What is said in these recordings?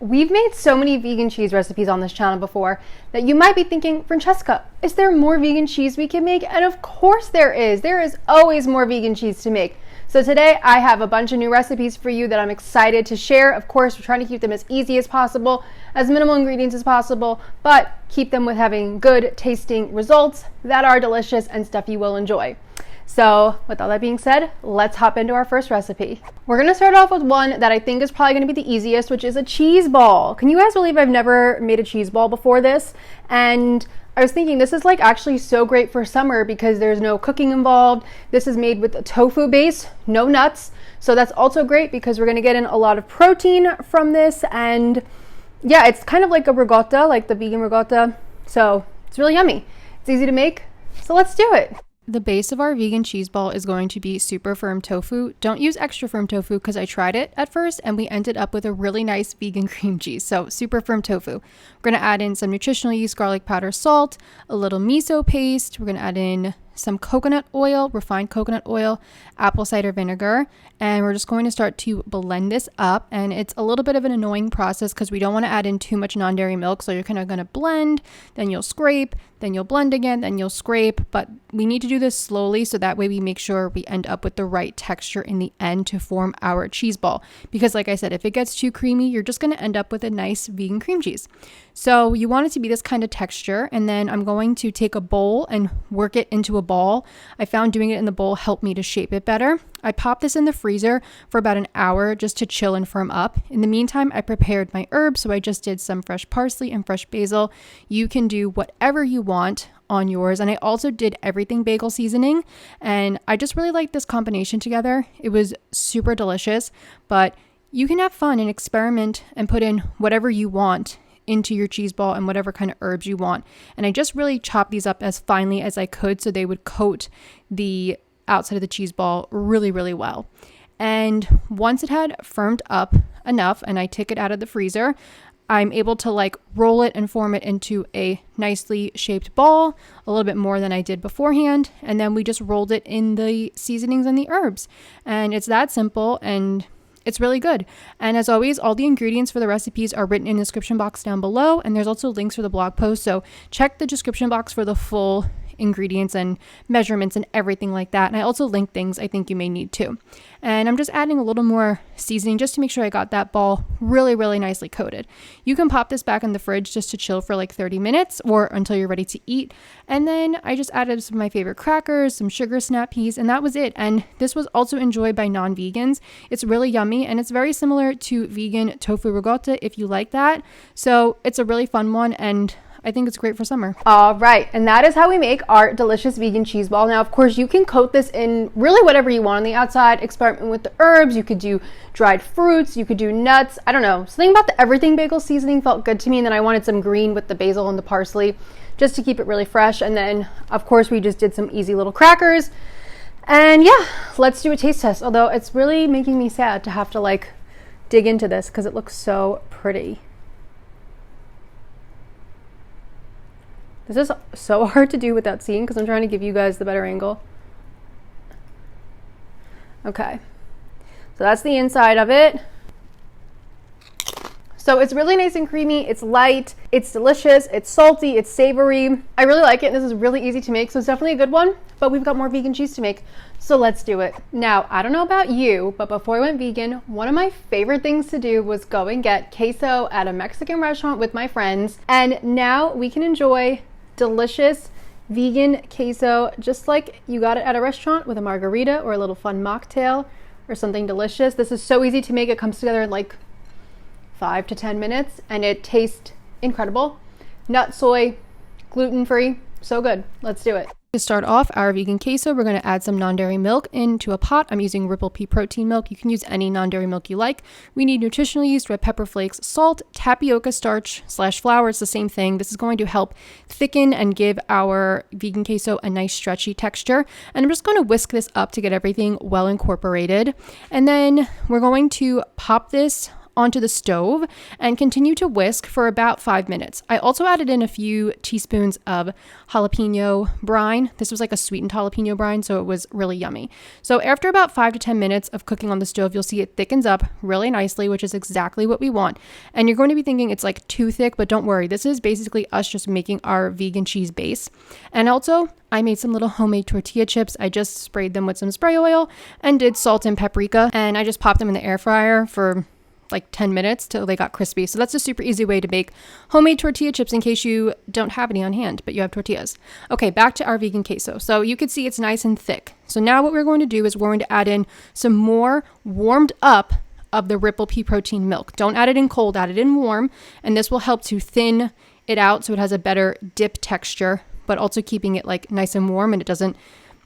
We've made so many vegan cheese recipes on this channel before that you might be thinking, Francesca, is there more vegan cheese we can make? And of course there is. There is always more vegan cheese to make. So today I have a bunch of new recipes for you that I'm excited to share. Of course, we're trying to keep them as easy as possible, as minimal ingredients as possible, but keep them with having good tasting results that are delicious and stuff you will enjoy. So with all that being said, let's hop into our first recipe. We're gonna start off with one that I think is probably gonna be the easiest, which is a cheese ball. Can you guys believe I've never made a cheese ball before this? And I was thinking this is like actually so great for summer because there's no cooking involved. This is made with a tofu base, no nuts. So that's also great because we're gonna get in a lot of protein from this. And yeah, it's kind of like a ricotta, like the vegan ricotta. So it's really yummy. It's easy to make, so let's do it. The base of our vegan cheese ball is going to be super firm tofu. Don't use extra firm tofu because I tried it at first and we ended up with a really nice vegan cream cheese. So super firm tofu. We're going to add in some nutritional yeast, garlic powder, salt, a little miso paste. We're going to add in some coconut oil, refined coconut oil, apple cider vinegar, and we're just going to start to blend this up. And it's a little bit of an annoying process because we don't want to add in too much non-dairy milk. So you're kind of going to blend, then you'll scrape, then you'll blend again, then you'll scrape. But we need to do this slowly so that way we make sure we end up with the right texture in the end to form our cheese ball. Because like I said, if it gets too creamy, you're just going to end up with a nice vegan cream cheese. So you want it to be this kind of texture. And then I'm going to take a bowl and work it into a ball. I found doing it in the bowl helped me to shape it better. I popped this in the freezer for about an hour just to chill and firm up. In the meantime, I prepared my herbs. So I just did some fresh parsley and fresh basil. You can do whatever you want on yours. And I also did everything bagel seasoning. And I just really liked this combination together. It was super delicious, but you can have fun and experiment and put in whatever you want into your cheese ball and whatever kind of herbs you want. And I just really chopped these up as finely as I could so they would coat the outside of the cheese ball really, really well. And once it had firmed up enough and I took it out of the freezer, I'm able to like roll it and form it into a nicely shaped ball, a little bit more than I did beforehand. And then we just rolled it in the seasonings and the herbs. And it's that simple and it's really good. And as always, all the ingredients for the recipes are written in the description box down below. And there's also links for the blog post. So check the description box for the full ingredients and measurements and everything like that. And I also link things I think you may need too. And I'm just adding a little more seasoning just to make sure I got that ball really, really nicely coated. You can pop this back in the fridge just to chill for like 30 minutes or until you're ready to eat. And then I just added some of my favorite crackers, some sugar snap peas, and that was it. And this was also enjoyed by non-vegans. It's really yummy and it's very similar to vegan tofu ricotta if you like that. So it's a really fun one and I think it's great for summer. All right, and that is how we make our delicious vegan cheese ball. Now, of course, you can coat this in really whatever you want on the outside, experiment with the herbs. You could do dried fruits, you could do nuts. I don't know, something about the everything bagel seasoning felt good to me. And then I wanted some green with the basil and the parsley just to keep it really fresh. And then, of course, we just did some easy little crackers. And yeah, let's do a taste test. Although it's really making me sad to have to like dig into this because it looks so pretty. This is so hard to do without seeing because I'm trying to give you guys the better angle. Okay, so that's the inside of it. So it's really nice and creamy, it's light, it's delicious, it's salty, it's savory. I really like it. This is really easy to make, so it's definitely a good one, but we've got more vegan cheese to make, so let's do it. Now, I don't know about you, but before I went vegan, one of my favorite things to do was go and get queso at a Mexican restaurant with my friends, and now we can enjoy delicious vegan queso just like you got it at a restaurant with a margarita or a little fun mocktail or something delicious. This is so easy to make. It comes together in like 5 to 10 minutes and it tastes incredible. Nut, soy, gluten-free, so good. Let's do it. To start off our vegan queso, we're going to add some non-dairy milk into a pot. I'm using Ripple Pea protein milk. You can use any non-dairy milk you like. We need nutritional yeast, red pepper flakes, salt, tapioca starch / flour. It's the same thing. This is going to help thicken and give our vegan queso a nice stretchy texture. And I'm just going to whisk this up to get everything well incorporated. And then we're going to pop this onto the stove and continue to whisk for about 5 minutes. I also added in a few teaspoons of jalapeno brine. This was like a sweetened jalapeno brine, so it was really yummy. So after about 5 to 10 minutes of cooking on the stove, you'll see it thickens up really nicely, which is exactly what we want. And you're going to be thinking it's like too thick, but don't worry. This is basically us just making our vegan cheese base. And also, I made some little homemade tortilla chips. I just sprayed them with some spray oil and did salt and paprika, and I just popped them in the air fryer for like 10 minutes till they got crispy. So that's a super easy way to make homemade tortilla chips in case you don't have any on hand, but you have tortillas. Okay, back to our vegan queso. So you can see it's nice and thick. So now what we're going to do is we're going to add in some more warmed up of the Ripple pea protein milk. Don't add it in cold, add it in warm, and this will help to thin it out so it has a better dip texture, but also keeping it like nice and warm, and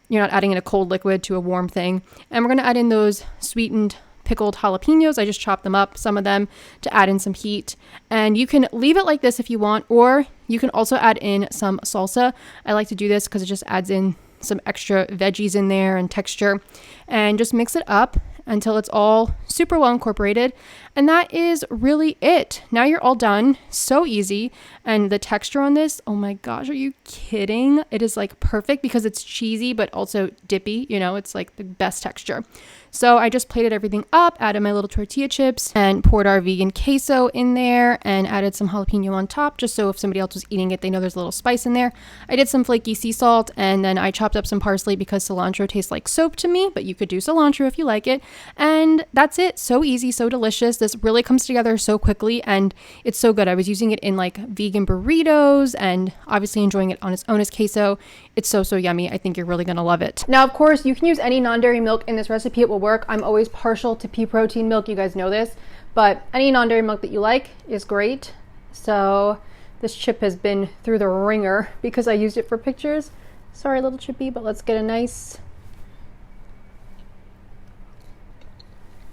you're not adding in a cold liquid to a warm thing. And we're going to add in those sweetened pickled jalapeños. I just chopped them up, some of them, to add in some heat. And you can leave it like this if you want, or you can also add in some salsa. I like to do this because it just adds in some extra veggies in there and texture, and just mix it up until it's all super well incorporated. And that is really it. Now you're all done. So easy. And the texture on this, oh my gosh, are you kidding? It is like perfect because it's cheesy, but also dippy. It's like the best texture. So I just plated everything up, added my little tortilla chips, and poured our vegan queso in there, and added some jalapeno on top, just so if somebody else was eating it, they know there's a little spice in there. I did some flaky sea salt, and then I chopped up some parsley because cilantro tastes like soap to me, but you could do cilantro if you like it. And that's it. So easy, so delicious. This really comes together so quickly, and it's so good. I was using it in like vegan burritos, and obviously enjoying it on its own as queso. It's so yummy. I think you're really gonna love it. Now, of course, you can use any non-dairy milk in this recipe. It will work. I'm always partial to pea protein milk. You guys know this, but any non-dairy milk that you like is great. So this chip has been through the ringer because I used it for pictures. Sorry, little chippy, but let's get a nice.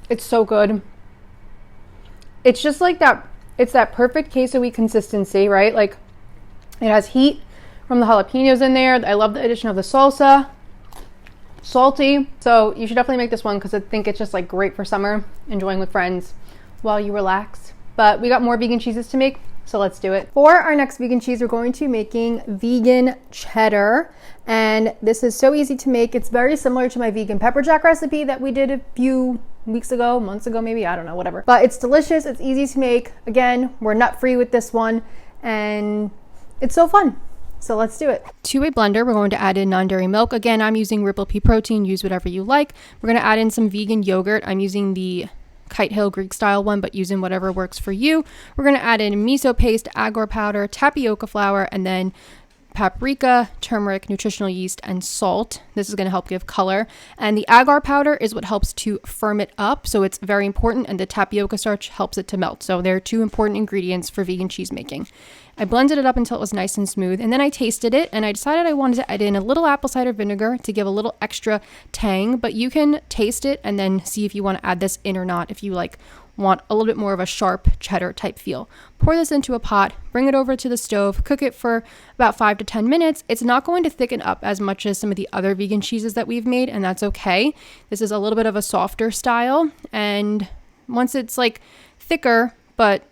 It's so good. It's just like that. It's that perfect queso-y consistency, right? Like it has heat from the jalapenos in there. I love the addition of the salsa. Salty. So you should definitely make this one because I think it's just like great for summer, enjoying with friends while you relax. But we got more vegan cheeses to make, so let's do it. For our next vegan cheese, we're going to be making vegan cheddar, and this is so easy to make. It's very similar to my vegan pepper jack recipe that we did a few weeks ago, months ago maybe, I don't know, whatever. But it's delicious, it's easy to make. Again, we're nut free with this one, and it's so fun. So let's do it. To a blender, we're going to add in non-dairy milk. Again, I'm using Ripple pea protein. Use whatever you like. We're going to add in some vegan yogurt. I'm using the Kite Hill Greek style one, but using whatever works for you. We're going to add in miso paste, agar powder, tapioca flour, and then paprika, turmeric, nutritional yeast, and salt. This is going to help give color. And the agar powder is what helps to firm it up, so it's very important, and the tapioca starch helps it to melt. So they're two important ingredients for vegan cheese making. I blended it up until it was nice and smooth, and then I tasted it, and I decided I wanted to add in a little apple cider vinegar to give a little extra tang, but you can taste it and then see if you want to add this in or not, if you want a little bit more of a sharp cheddar type feel. Pour this into a pot, bring it over to the stove, cook it for about 5 to 10 minutes. It's not going to thicken up as much as some of the other vegan cheeses that we've made, and that's okay. This is a little bit of a softer style, and once it's like thicker, but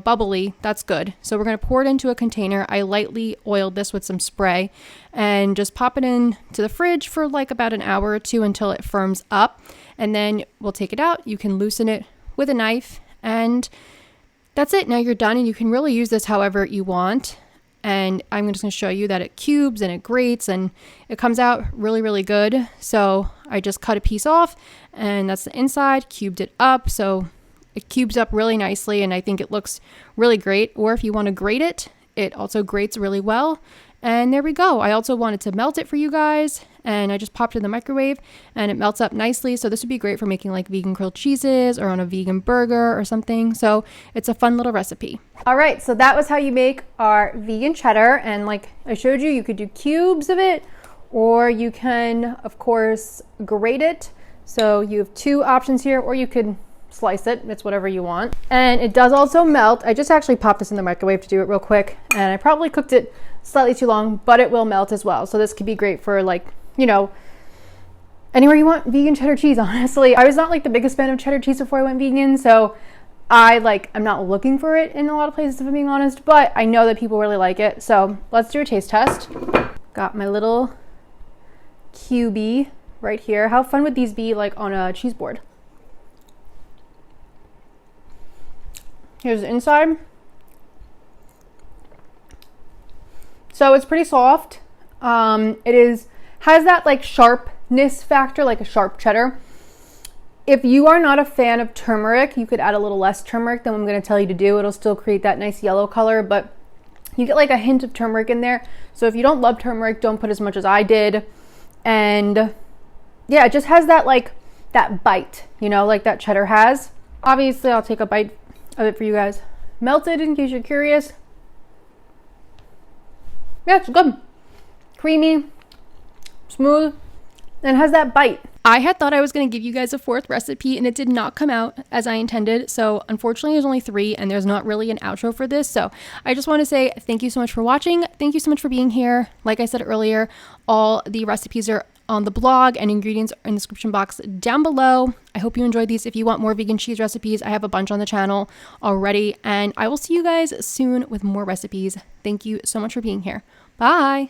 bubbly, that's good. So we're going to pour it into a container. I lightly oiled this with some spray and just pop it in to the fridge for like about an hour or two until it firms up. And then we'll take it out. You can loosen it with a knife, and that's it. Now you're done, and you can really use this however you want. And I'm just going to show you that it cubes and it grates and it comes out really, really good. So I just cut a piece off, and that's the inside, cubed it up. So it cubes up really nicely, and I think it looks really great. Or if you want to grate it, it also grates really well. And there we go. I also wanted to melt it for you guys, and I just popped it in the microwave, and it melts up nicely. So this would be great for making like vegan grilled cheeses or on a vegan burger or something. So it's a fun little recipe. All right, so that was how you make our vegan cheddar. And like I showed you, you could do cubes of it, or you can, of course, grate it. So you have two options here, or you could slice it. It's whatever you want. And it does also melt. I just actually popped this in the microwave to do it real quick, and I probably cooked it slightly too long, but it will melt as well. So this could be great for anywhere you want vegan cheddar cheese. Honestly, I was not like the biggest fan of cheddar cheese before I went vegan, so I'm not looking for it in a lot of places, if I'm being honest, but I know that people really like it. So let's do a taste test. Got my little QB right here. How fun would these be like on a cheese board? Here's the inside. So it's pretty soft. Has that like sharpness factor, like a sharp cheddar. If you are not a fan of turmeric, you could add a little less turmeric than what I'm going to tell you to do. It'll still create that nice yellow color, but you get like a hint of turmeric in there. So if you don't love turmeric, don't put as much as I did. And yeah, it just has that like that bite, you know, like that cheddar has. Obviously, I'll take a bite of it for you guys. Melted, in case you're curious. Yeah, it's good. Creamy, smooth, and has that bite. I had thought I was going to give you guys a fourth recipe, and it did not come out as I intended. So unfortunately, there's only 3, and there's not really an outro for this. So I just want to say thank you so much for watching. Thank you so much for being here. Like I said earlier, all the recipes are on the blog, and ingredients are in the description box down below. I hope you enjoyed these. If you want more vegan cheese recipes, I have a bunch on the channel already, and I will see you guys soon with more recipes. Thank you so much for being here. Bye.